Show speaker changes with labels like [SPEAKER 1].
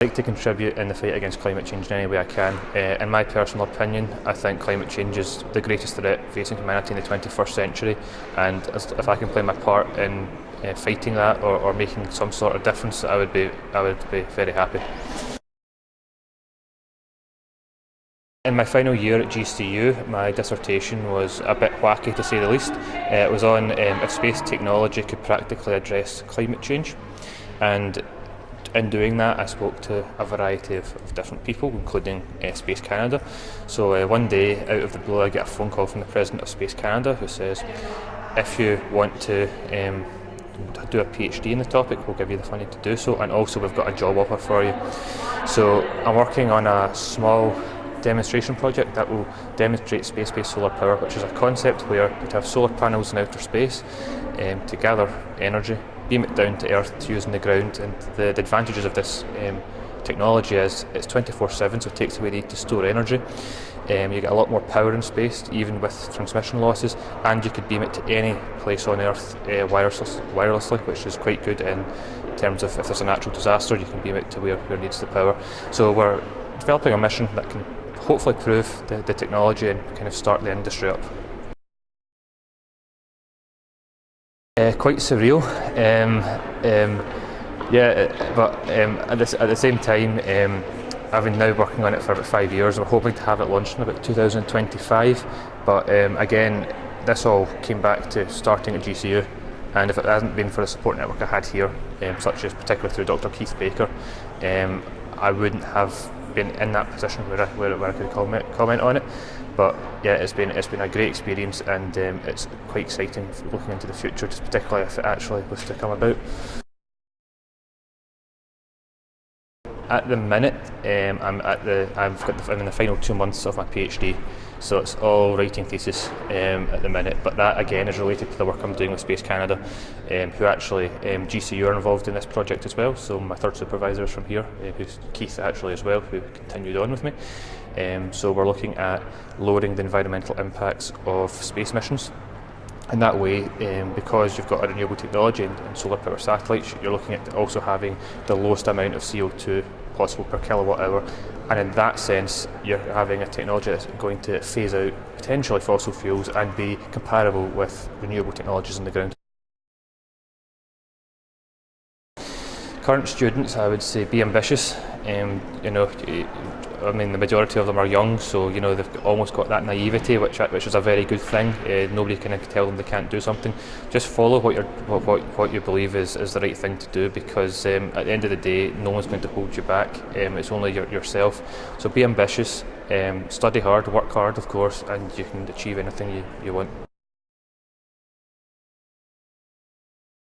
[SPEAKER 1] I'd like to contribute in the fight against climate change in any way I can. In my personal opinion, I think climate change is the greatest threat facing humanity in the 21st century, and if I can play my part in fighting that or making some sort of difference, I would be very happy. In my final year at GCU, my dissertation was a bit wacky to say the least. It was on if space technology could practically address climate change, and in doing that I spoke to a variety of different people, including Space Canada. So one day, out of the blue, I get a phone call from the President of Space Canada who says, if you want to do a PhD in the topic, we'll give you the funding to do so, and also we've got a job offer for you. So I'm working on a small demonstration project that will demonstrate space-based solar power, which is a concept where you'd have solar panels in outer space to gather energy, beam it down to Earth to use in the ground. And the advantages of this technology is it's 24/7, so it takes away the need to store energy. You get a lot more power in space, even with transmission losses, and you could beam it to any place on Earth wirelessly, which is quite good in terms of if there's a natural disaster, you can beam it to where it needs the power. So we're developing a mission that can hopefully prove the technology and kind of start the industry up. Quite surreal, but at the same time, I've been now working on it for about 5 years. We're hoping to have it launched in about 2025, but again, this all came back to starting at GCU, and if it hadn't been for the support network I had here, such as particularly through Dr. Keith Baker, I wouldn't have been in that position where I could comment on it. But yeah, it's been a great experience, and it's quite exciting looking into the future, just particularly if it actually was to come about. At the minute, I'm in the final 2 months of my PhD, so it's all writing thesis at the minute. But that again is related to the work I'm doing with Space Canada, who actually GCU are involved in this project as well. So my third supervisor is from here, who's Keith actually as well, who continued on with me. So we're looking at lowering the environmental impacts of space missions. In that way, because you've got a renewable technology and solar power satellites, you're looking at also having the lowest amount of CO2 possible per kilowatt hour, and in that sense you're having a technology that's going to phase out potentially fossil fuels and be comparable with renewable technologies on the ground. Current students, I would say, be ambitious. I mean, the majority of them are young, so they've almost got that naivety, which is a very good thing. Nobody can tell them they can't do something. Just follow what you believe is the right thing to do, because at the end of the day, no one's going to hold you back. It's only yourself. So be ambitious, study hard, work hard, of course, and you can achieve anything you want.